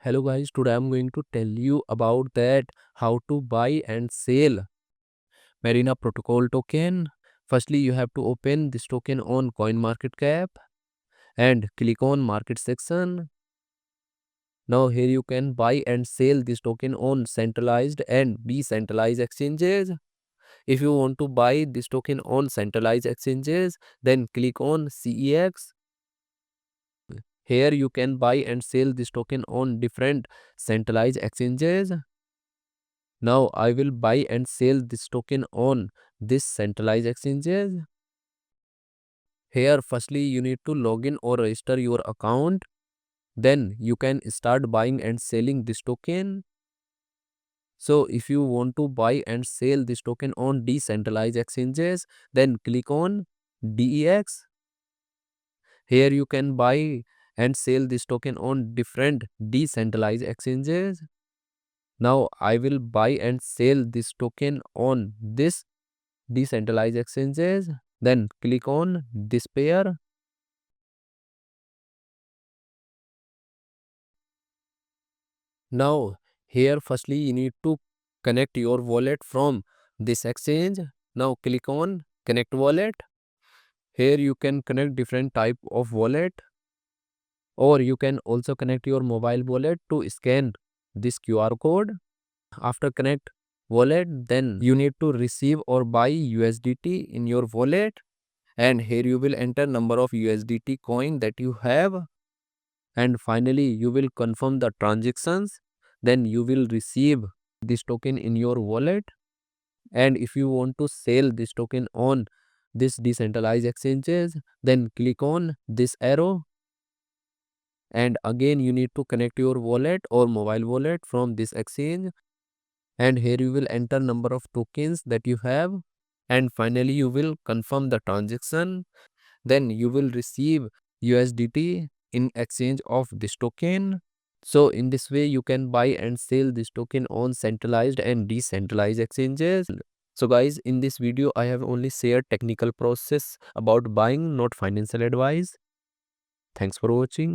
Hello guys, today I'm going to tell you about that how to buy and sell Marina Protocol token. Firstly, you have to open this token on CoinMarketCap and click on market section. Now here you can buy and sell this token on centralized and decentralized exchanges. If you want to buy this token on centralized exchanges, then click on CEX. Here you can buy and sell this token on different centralized exchanges. Now I will buy and sell this token on this centralized exchanges. Here firstly you need to log in or register your account. Then you can start buying and selling this token. So if you want to buy and sell this token on decentralized exchanges, then click on DEX. Here you can buy and sell this token on different decentralized exchanges. Now I will buy and sell this token on this decentralized exchanges. Then click on this pair. Now here firstly you need to connect your wallet from this exchange. Now click on connect wallet. Here you can connect different type of wallet, or you can also connect your mobile wallet to scan this QR code. After connect wallet, then you need to receive or buy USDT in your wallet, and here you will enter number of USDT coin that you have, and finally you will confirm the transactions. Then you will receive this token in your wallet. And if you want to sell this token on this decentralized exchanges, then click on this arrow, and again you need to connect your wallet or mobile wallet from this exchange, and here you will enter number of tokens that you have, and finally you will confirm the transaction. Then you will receive USDT in exchange of this token. So in this way you can buy and sell this token on centralized and decentralized exchanges. So guys, in this video I have only shared technical process about buying, not financial advice. Thanks for watching.